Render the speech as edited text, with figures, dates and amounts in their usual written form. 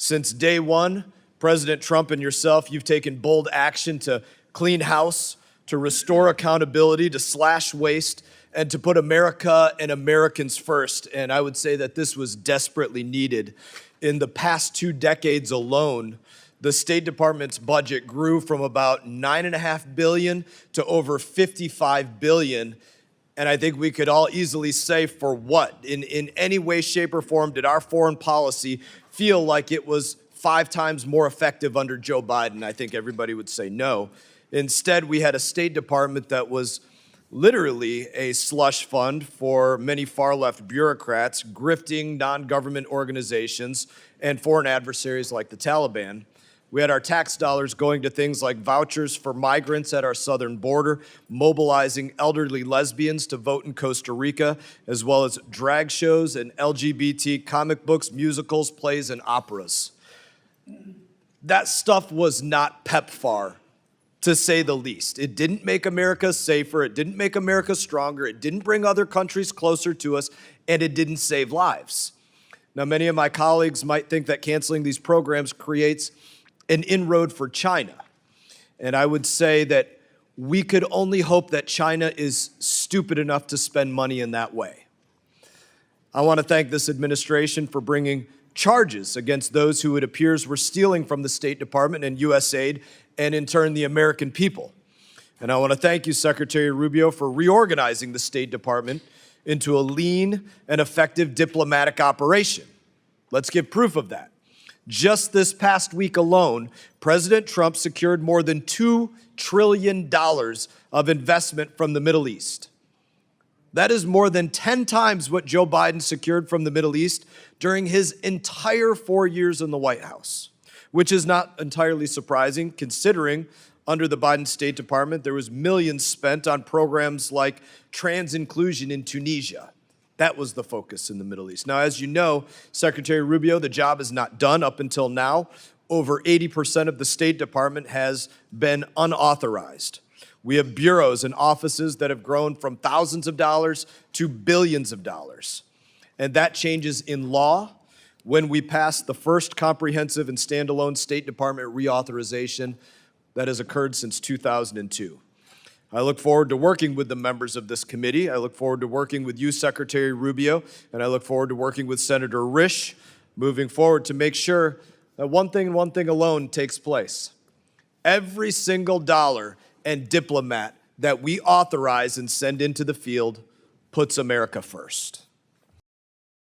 Since day one, President Trump and yourself, you've taken bold action to clean house, to restore accountability, to slash waste, and to put America and Americans first. And I would say that this was desperately needed. In the past 2 decades alone, the State Department's budget grew from about $9.5 billion to over $55 billion. And I think we could all easily say, for what? In any way, shape, or form did our foreign policy feel like it was 5 times more effective under Joe Biden? I think everybody would say no. Instead, we had a State Department that was literally a slush fund for many far-left bureaucrats, grifting non-government organizations and foreign adversaries like the Taliban. We had our tax dollars going to things like vouchers for migrants at our southern border, mobilizing elderly lesbians to vote in Costa Rica, as well as drag shows and LGBT comic books, musicals, plays, and operas. That stuff was not PEPFAR, to say the least. It didn't make America safer, it didn't make America stronger, it didn't bring other countries closer to us, and it didn't save lives. Now, many of my colleagues might think that canceling these programs creates an inroad for China. And I would say that we could only hope that China is stupid enough to spend money in that way. I want to thank this administration for bringing charges against those who it appears were stealing from the State Department and USAID, and in turn, the American people. And I want to thank you, Secretary Rubio, for reorganizing the State Department into a lean and effective diplomatic operation. Let's give proof of that. Just this past week alone, President Trump secured more than $2 trillion of investment from the Middle East. That is more than 10 times what Joe Biden secured from the Middle East during his entire 4 years in the White House, which is not entirely surprising considering under the Biden State Department, there was millions spent on programs like trans inclusion in Tunisia. That was the focus in the Middle East. Now, as you know, Secretary Rubio, the job is not done up until now. Over 80% of the State Department has been unauthorized. We have bureaus and offices that have grown from thousands of dollars to billions of dollars. And that changes in law when we pass the first comprehensive and standalone State Department reauthorization that has occurred since 2002. I look forward to working with the members of this committee. I look forward to working with you, Secretary Rubio, and I look forward to working with Senator Risch moving forward to make sure that one thing and one thing alone takes place. Every single dollar and diplomat that we authorize and send into the field puts America first.